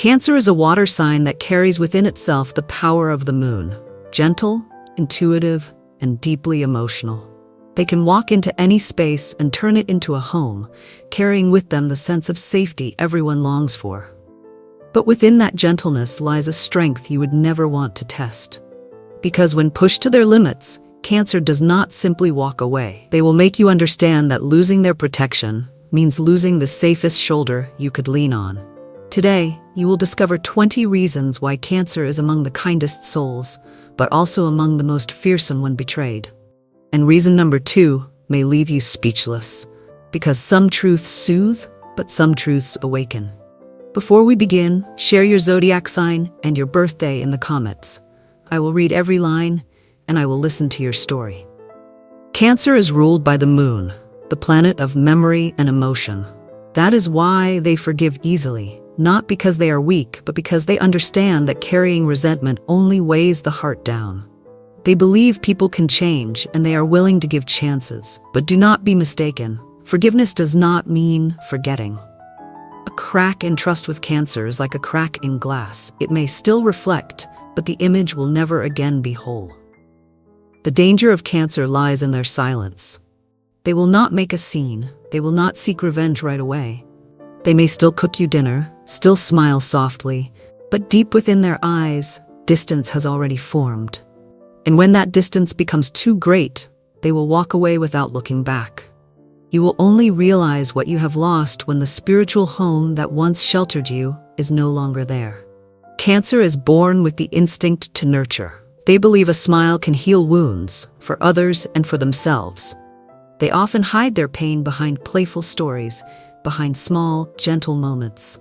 Cancer is a water sign that carries within itself the power of the moon, gentle, intuitive, and deeply emotional. They can walk into any space and turn it into a home, carrying with them the sense of safety everyone longs for. But within that gentleness lies a strength you would never want to test. Because when pushed to their limits, Cancer does not simply walk away. They will make you understand that losing their protection means losing the safest shoulder you could lean on. Today, you will discover 20 reasons why Cancer is among the kindest souls, but also among the most fearsome when betrayed. And reason number 2 may leave you speechless, because some truths soothe, but some truths awaken. Before we begin, share your zodiac sign and your birthday in the comments. I will read every line, and I will listen to your story. Cancer is ruled by the moon, the planet of memory and emotion. That is why they forgive easily, not because they are weak, but because they understand that carrying resentment only weighs the heart down. They believe people can change, and they are willing to give chances. But do not be mistaken. Forgiveness does not mean forgetting. A crack in trust with Cancer is like a crack in glass. It may still reflect, but the image will never again be whole. The danger of Cancer lies in their silence. They will not make a scene. They will not seek revenge right away. They may still cook you dinner, still smile softly, but deep within their eyes, distance has already formed. And when that distance becomes too great, they will walk away without looking back. You will only realize what you have lost when the spiritual home that once sheltered you is no longer there. Cancer is born with the instinct to nurture. They believe a smile can heal wounds, for others and for themselves. They often hide their pain behind playful stories, behind small, gentle moments.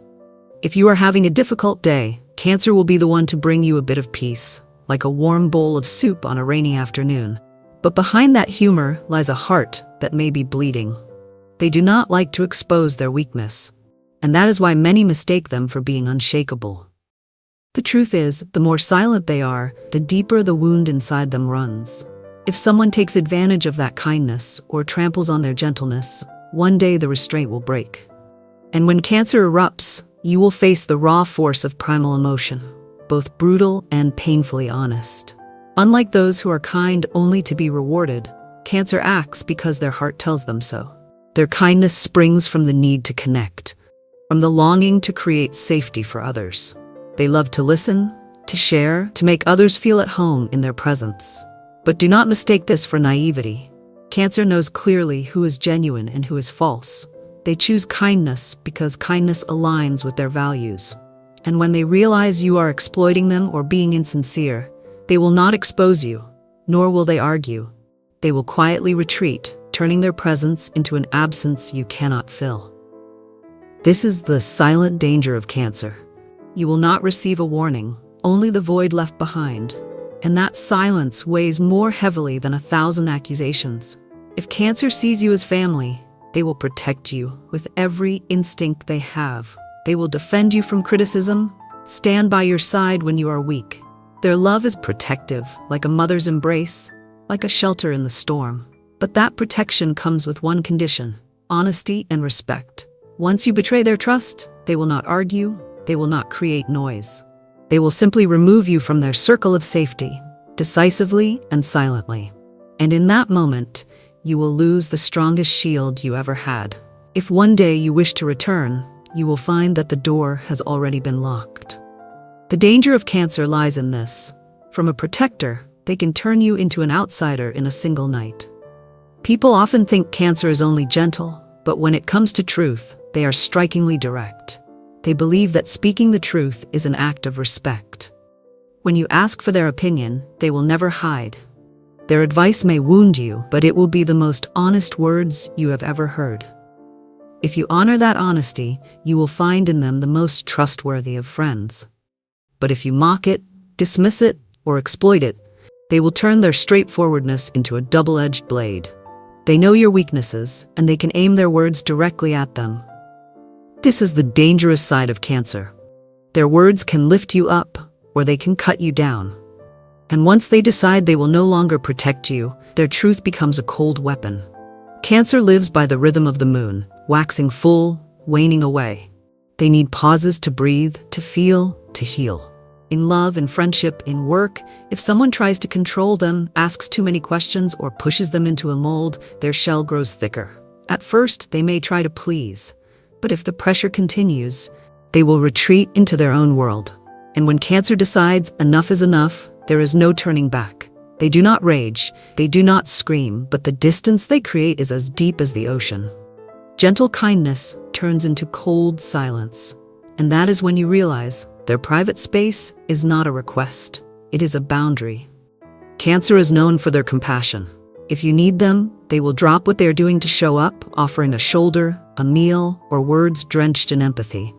If you are having a difficult day, Cancer will be the one to bring you a bit of peace, like a warm bowl of soup on a rainy afternoon. But behind that humor lies a heart that may be bleeding. They do not like to expose their weakness, and that is why many mistake them for being unshakable. The truth is, the more silent they are, the deeper the wound inside them runs. If someone takes advantage of that kindness or tramples on their gentleness, one day the restraint will break. And when Cancer erupts, you will face the raw force of primal emotion, both brutal and painfully honest. Unlike those who are kind only to be rewarded, Cancer acts because their heart tells them so. Their kindness springs from the need to connect, from the longing to create safety for others. They love to listen, to share, to make others feel at home in their presence. But do not mistake this for naivety. Cancer knows clearly who is genuine and who is false. They choose kindness because kindness aligns with their values. And when they realize you are exploiting them or being insincere, they will not expose you, nor will they argue. They will quietly retreat, turning their presence into an absence you cannot fill. This is the silent danger of Cancer. You will not receive a warning, only the void left behind. And that silence weighs more heavily than 1,000 accusations. If Cancer sees you as family, they will protect you with every instinct they have. They will defend you from criticism, stand by your side when you are weak. Their love is protective, like a mother's embrace, like a shelter in the storm. But that protection comes with one condition: honesty and respect. Once you betray their trust, they will not argue, they will not create noise. They will simply remove you from their circle of safety, decisively and silently. And in that moment, you will lose the strongest shield you ever had. If one day you wish to return, you will find that the door has already been locked. The danger of Cancer lies in this. From a protector, they can turn you into an outsider in a single night. People often think Cancer is only gentle, but when it comes to truth, they are strikingly direct. They believe that speaking the truth is an act of respect. When you ask for their opinion, they will never hide. Their advice may wound you, but it will be the most honest words you have ever heard. If you honor that honesty, you will find in them the most trustworthy of friends. But if you mock it, dismiss it, or exploit it, they will turn their straightforwardness into a double-edged blade. They know your weaknesses, and they can aim their words directly at them. This is the dangerous side of Cancer. Their words can lift you up, or they can cut you down. And once they decide they will no longer protect you, their truth becomes a cold weapon. Cancer lives by the rhythm of the moon, waxing full, waning away. They need pauses to breathe, to feel, to heal. In love and friendship, in work, if someone tries to control them, asks too many questions, or pushes them into a mold, their shell grows thicker. At first, they may try to please, but if the pressure continues, they will retreat into their own world. And when Cancer decides enough is enough, there is no turning back. They do not rage, they do not scream, but the distance they create is as deep as the ocean. Gentle kindness turns into cold silence, and that is when you realize their private space is not a request, it is a boundary. Cancer is known for their compassion. If you need them, they will drop what they are doing to show up, offering a shoulder, a meal, or words drenched in empathy.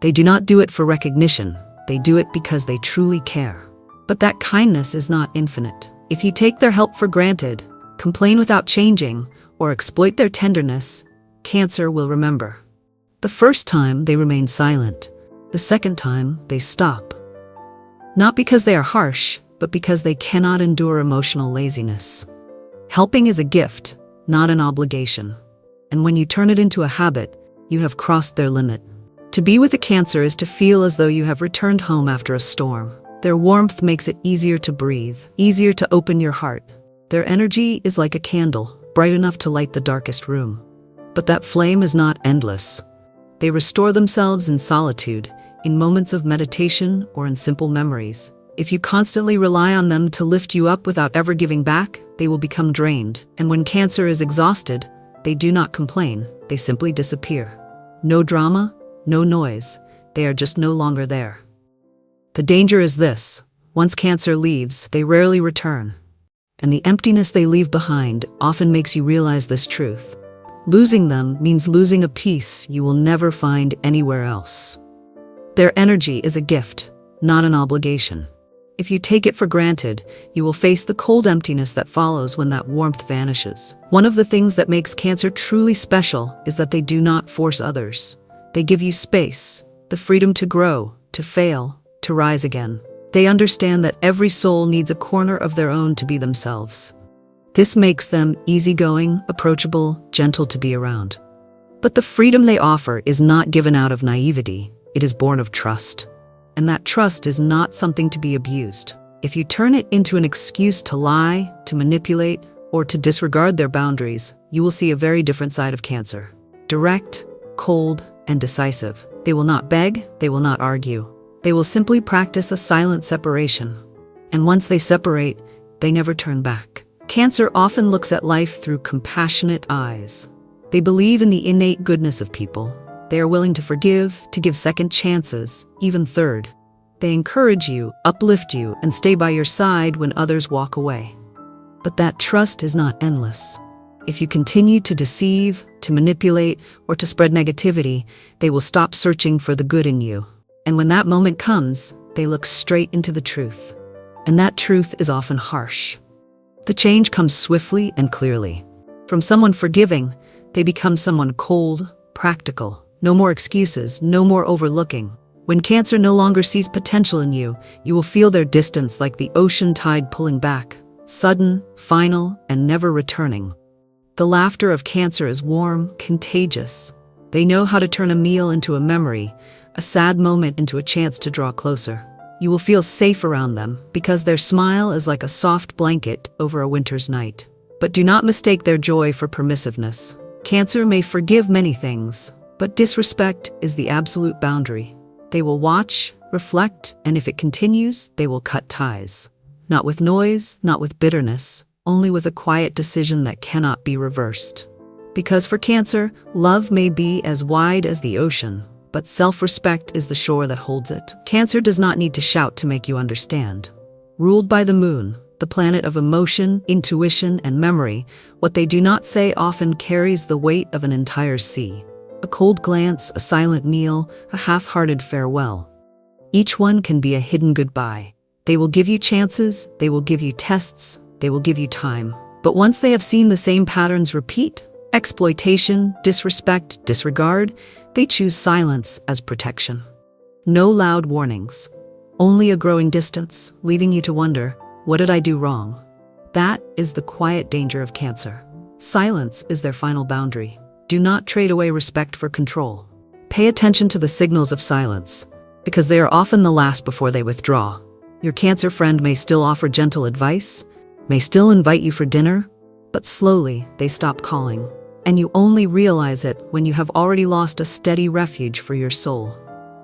They do not do it for recognition, they do it because they truly care. But that kindness is not infinite. If you take their help for granted, complain without changing, or exploit their tenderness, Cancer will remember. The first time they remain silent, the second time they stop. Not because they are harsh, but because they cannot endure emotional laziness. Helping is a gift, not an obligation. And when you turn it into a habit, you have crossed their limit. To be with a Cancer is to feel as though you have returned home after a storm. Their warmth makes it easier to breathe, easier to open your heart. Their energy is like a candle, bright enough to light the darkest room. But that flame is not endless. They restore themselves in solitude, in moments of meditation, or in simple memories. If you constantly rely on them to lift you up without ever giving back, they will become drained. And when Cancer is exhausted, they do not complain, they simply disappear. No drama, no noise, they are just no longer there. The danger is this: once Cancer leaves, they rarely return. And the emptiness they leave behind often makes you realize this truth. Losing them means losing a piece you will never find anywhere else. Their energy is a gift, not an obligation. If you take it for granted, you will face the cold emptiness that follows when that warmth vanishes. One of the things that makes Cancer truly special is that they do not force others. They give you space, the freedom to grow, to fail, to rise again. They understand that every soul needs a corner of their own to be themselves. This makes them easygoing, approachable, gentle to be around. But the freedom they offer is not given out of naivety, it is born of trust. And that trust is not something to be abused. If you turn it into an excuse to lie, to manipulate, or to disregard their boundaries, you will see a very different side of Cancer. Direct, cold, and decisive. They will not beg, they will not argue. They will simply practice a silent separation. And once they separate, they never turn back. Cancer often looks at life through compassionate eyes. They believe in the innate goodness of people. They are willing to forgive, to give second chances, even third. They encourage you, uplift you, and stay by your side when others walk away. But that trust is not endless. If you continue to deceive, to manipulate, or to spread negativity, they will stop searching for the good in you. And when that moment comes, they look straight into the truth. And that truth is often harsh. The change comes swiftly and clearly. From someone forgiving, they become someone cold, practical. No more excuses, no more overlooking. When Cancer no longer sees potential in you, you will feel their distance like the ocean tide pulling back, sudden, final, and never returning. The laughter of Cancer is warm, contagious. They know how to turn a meal into a memory, a sad moment into a chance to draw closer. You will feel safe around them because their smile is like a soft blanket over a winter's night. But do not mistake their joy for permissiveness. Cancer may forgive many things, but disrespect is the absolute boundary. They will watch, reflect, and if it continues, they will cut ties. Not with noise, not with bitterness, only with a quiet decision that cannot be reversed. Because for Cancer, love may be as wide as the ocean, but self-respect is the shore that holds it. Cancer does not need to shout to make you understand. Ruled by the moon, the planet of emotion, intuition, and memory, what they do not say often carries the weight of an entire sea. A cold glance, a silent meal, a half-hearted farewell. Each one can be a hidden goodbye. They will give you chances, they will give you tests, they will give you time. But once they have seen the same patterns repeat, exploitation, disrespect, disregard, they choose silence as protection. No loud warnings, only a growing distance, leaving you to wonder, what did I do wrong? That is the quiet danger of Cancer. Silence is their final boundary. Do not trade away respect for control. Pay attention to the signals of silence, because they are often the last before they withdraw. Your Cancer friend may still offer gentle advice, may still invite you for dinner, but slowly they stop calling, and you only realize it when you have already lost a steady refuge for your soul.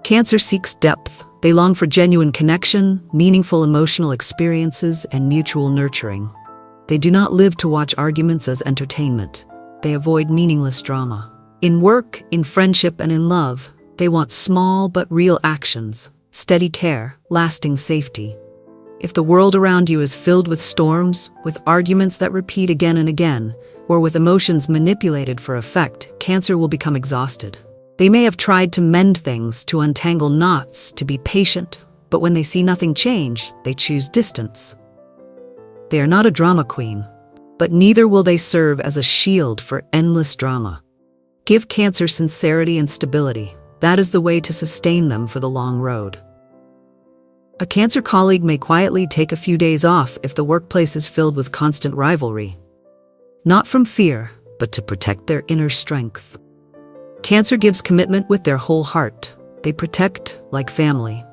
Cancer seeks depth. They long for genuine connection, meaningful emotional experiences, and mutual nurturing. They do not live to watch arguments as entertainment. They avoid meaningless drama. In work, in friendship, and in love, they want small but real actions, steady care, lasting safety. If the world around you is filled with storms, with arguments that repeat again and again, or with emotions manipulated for effect, Cancer will become exhausted. They may have tried to mend things, to untangle knots, to be patient, but when they see nothing change, they choose distance. They are not a drama queen, but neither will they serve as a shield for endless drama. Give Cancer sincerity and stability. That is the way to sustain them for the long road. A Cancer colleague may quietly take a few days off if the workplace is filled with constant rivalry. Not from fear, but to protect their inner strength. Cancer gives commitment with their whole heart. They protect like family.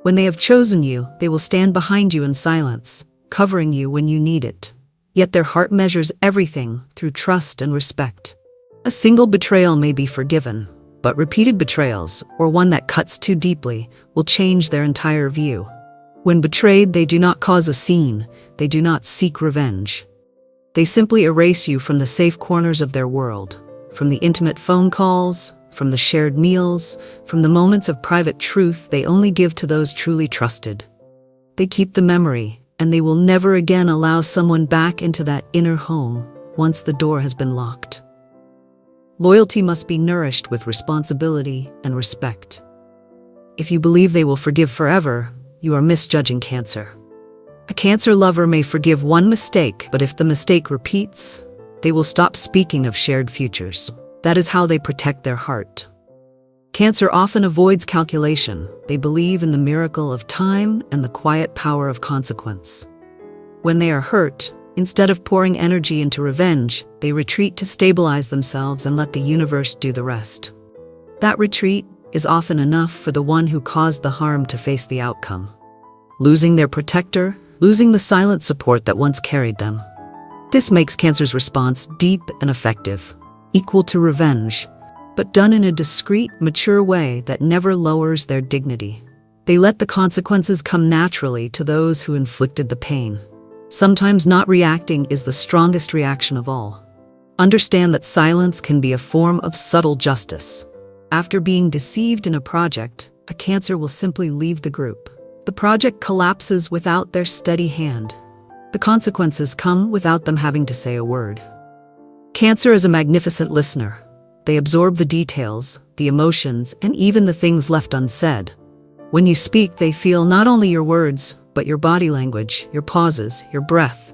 When they have chosen you, they will stand behind you in silence, covering you when you need it. Yet their heart measures everything through trust and respect. A single betrayal may be forgiven, but repeated betrayals, or one that cuts too deeply, will change their entire view. When betrayed, they do not cause a scene. They do not seek revenge. They simply erase you from the safe corners of their world, from the intimate phone calls, from the shared meals, from the moments of private truth they only give to those truly trusted. They keep the memory, and they will never again allow someone back into that inner home once the door has been locked. Loyalty must be nourished with responsibility and respect. If you believe they will forgive forever, you are misjudging Cancer. A Cancer lover may forgive one mistake, but if the mistake repeats, they will stop speaking of shared futures. That is how they protect their heart. Cancer often avoids calculation. They believe in the miracle of time and the quiet power of consequence. When they are hurt, instead of pouring energy into revenge, they retreat to stabilize themselves and let the universe do the rest. That retreat is often enough for the one who caused the harm to face the outcome. Losing their protector, losing the silent support that once carried them. This makes Cancer's response deep and effective, equal to revenge, but done in a discreet, mature way that never lowers their dignity. They let the consequences come naturally to those who inflicted the pain. Sometimes not reacting is the strongest reaction of all. Understand that silence can be a form of subtle justice. After being deceived in a project, a Cancer will simply leave the group. The project collapses without their steady hand. The consequences come without them having to say a word. Cancer is a magnificent listener. They absorb the details, the emotions, and even the things left unsaid. When you speak, they feel not only your words, but your body language, your pauses, your breath.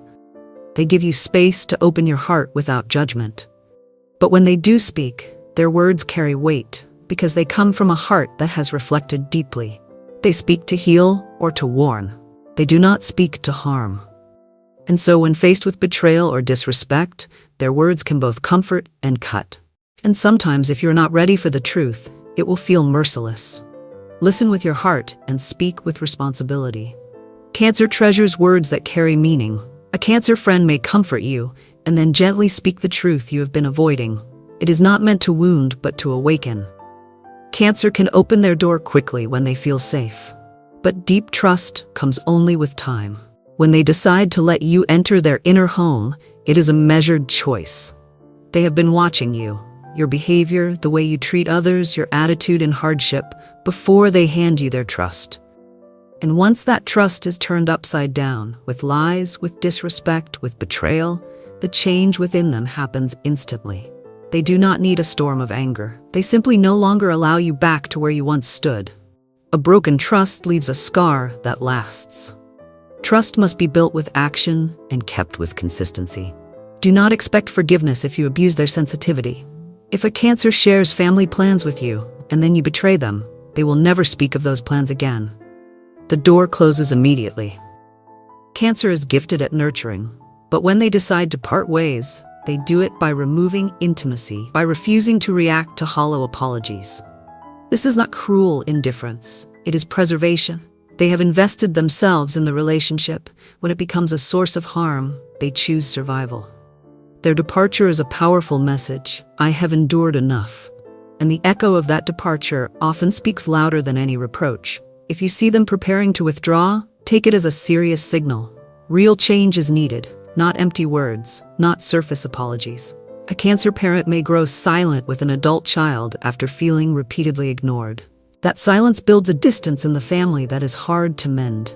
They give you space to open your heart without judgment. But when they do speak, their words carry weight, because they come from a heart that has reflected deeply. They speak to heal or to warn. They do not speak to harm. And so when faced with betrayal or disrespect, their words can both comfort and cut. And sometimes, if you're not ready for the truth, it will feel merciless. Listen with your heart and speak with responsibility. Cancer treasures words that carry meaning. A Cancer friend may comfort you and then gently speak the truth you have been avoiding. It is not meant to wound, but to awaken. Cancer can open their door quickly when they feel safe. But deep trust comes only with time. When they decide to let you enter their inner home, it is a measured choice. They have been watching you, your behavior, the way you treat others, your attitude in hardship, before they hand you their trust. And once that trust is turned upside down, with lies, with disrespect, with betrayal, the change within them happens instantly. They do not need a storm of anger. They simply no longer allow you back to where you once stood. A broken trust leaves a scar that lasts. Trust must be built with action and kept with consistency. Do not expect forgiveness if you abuse their sensitivity. If a Cancer shares family plans with you, and then you betray them, they will never speak of those plans again. The door closes immediately. Cancer is gifted at nurturing, but when they decide to part ways, they do it by removing intimacy, by refusing to react to hollow apologies. This is not cruel indifference. It is preservation. They have invested themselves in the relationship. When it becomes a source of harm, they choose survival. Their departure is a powerful message. I have endured enough. And the echo of that departure often speaks louder than any reproach. If you see them preparing to withdraw, take it as a serious signal. Real change is needed, not empty words, not surface apologies. A Cancer parent may grow silent with an adult child after feeling repeatedly ignored. That silence builds a distance in the family that is hard to mend.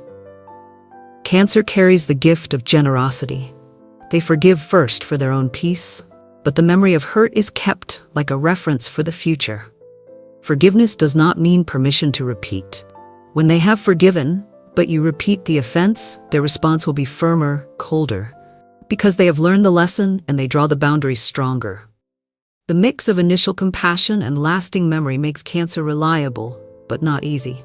Cancer carries the gift of generosity. They forgive first for their own peace, but the memory of hurt is kept like a reference for the future. Forgiveness does not mean permission to repeat. When they have forgiven, but you repeat the offense, their response will be firmer, colder, because they have learned the lesson and they draw the boundaries stronger. The mix of initial compassion and lasting memory makes Cancer reliable, but not easy.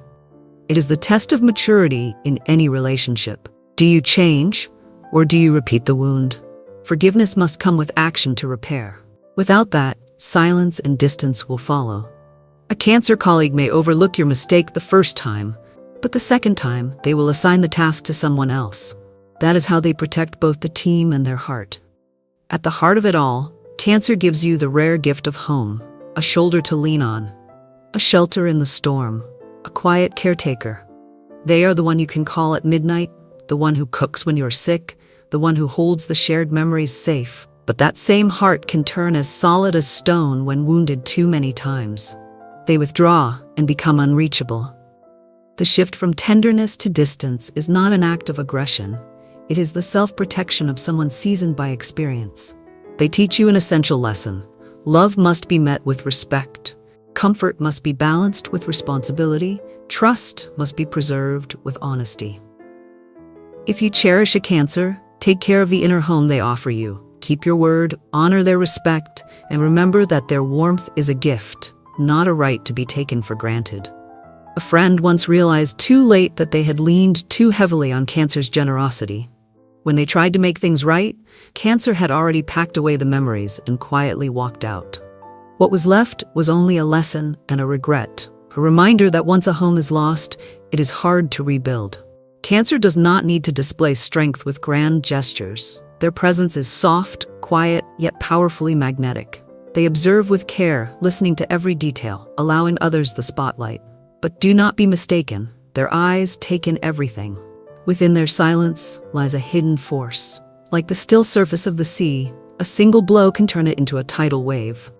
It is the test of maturity in any relationship. Do you change, or do you repeat the wound? Forgiveness must come with action to repair. Without that, silence and distance will follow. A Cancer colleague may overlook your mistake the first time, but the second time, they will assign the task to someone else. That is how they protect both the team and their heart. At the heart of it all, Cancer gives you the rare gift of home, a shoulder to lean on, a shelter in the storm, a quiet caretaker. They are the one you can call at midnight, the one who cooks when you're sick, the one who holds the shared memories safe. But that same heart can turn as solid as stone when wounded too many times. They withdraw and become unreachable. The shift from tenderness to distance is not an act of aggression. It is the self-protection of someone seasoned by experience. They teach you an essential lesson. Love must be met with respect. Comfort must be balanced with responsibility. Trust must be preserved with honesty. If you cherish a Cancer, take care of the inner home they offer you. Keep your word, honor their respect, and remember that their warmth is a gift, not a right to be taken for granted. A friend once realized too late that they had leaned too heavily on Cancer's generosity. When they tried to make things right, Cancer had already packed away the memories and quietly walked out. What was left was only a lesson and a regret, a reminder that once a home is lost, it is hard to rebuild. Cancer does not need to display strength with grand gestures. Their presence is soft, quiet, yet powerfully magnetic. They observe with care, listening to every detail, allowing others the spotlight. But do not be mistaken, their eyes take in everything. Within their silence lies a hidden force. Like the still surface of the sea, a single blow can turn it into a tidal wave.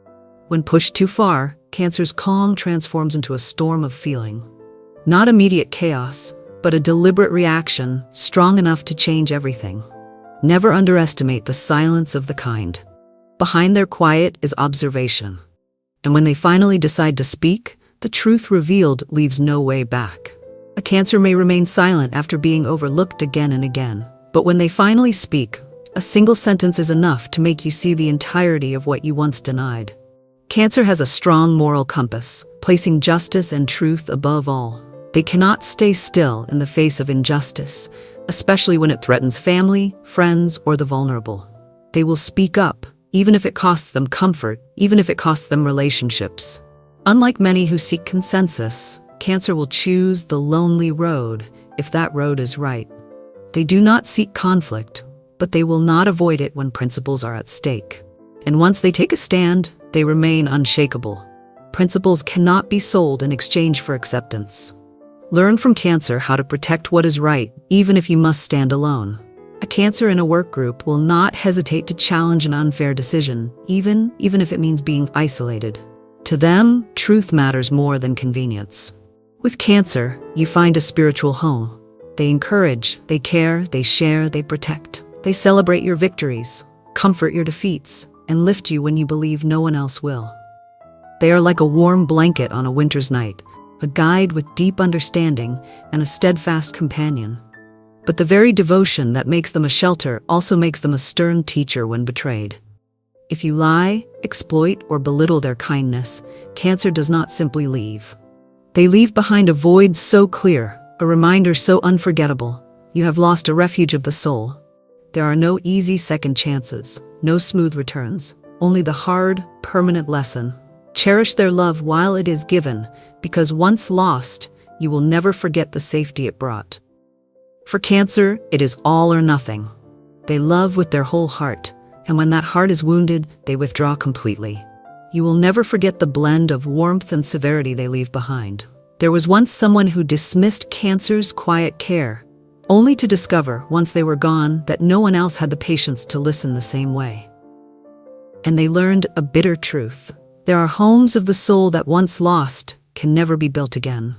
When pushed too far, Cancer's calm transforms into a storm of feeling. Not immediate chaos, but a deliberate reaction, strong enough to change everything. Never underestimate the silence of the kind. Behind their quiet is observation. And when they finally decide to speak, the truth revealed leaves no way back. A Cancer may remain silent after being overlooked again and again, but when they finally speak, a single sentence is enough to make you see the entirety of what you once denied. Cancer has a strong moral compass, placing justice and truth above all. They cannot stay still in the face of injustice, especially when it threatens family, friends, or the vulnerable. They will speak up, even if it costs them comfort, even if it costs them relationships. Unlike many who seek consensus, Cancer will choose the lonely road if that road is right. They do not seek conflict, but they will not avoid it when principles are at stake. And once they take a stand, they remain unshakable. Principles cannot be sold in exchange for acceptance. Learn from Cancer how to protect what is right, even if you must stand alone. A Cancer in a work group will not hesitate to challenge an unfair decision, even if it means being isolated. To them, truth matters more than convenience. With Cancer, you find a spiritual home. They encourage, they care, they share, they protect. They celebrate your victories, comfort your defeats, and lift you when you believe no one else will. They are like a warm blanket on a winter's night, a guide with deep understanding and a steadfast companion. But the very devotion that makes them a shelter also makes them a stern teacher when betrayed. If you lie, exploit, or belittle their kindness, Cancer does not simply leave. They leave behind a void so clear, a reminder so unforgettable. You have lost a refuge of the soul. There are no easy second chances, no smooth returns, only the hard, permanent lesson. Cherish their love while it is given, because once lost, you will never forget the safety it brought. For Cancer, it is all or nothing. They love with their whole heart, and when that heart is wounded, they withdraw completely. You will never forget the blend of warmth and severity they leave behind. There was once someone who dismissed Cancer's quiet care, only to discover, once they were gone, that no one else had the patience to listen the same way. And they learned a bitter truth. There are homes of the soul that once lost can never be built again.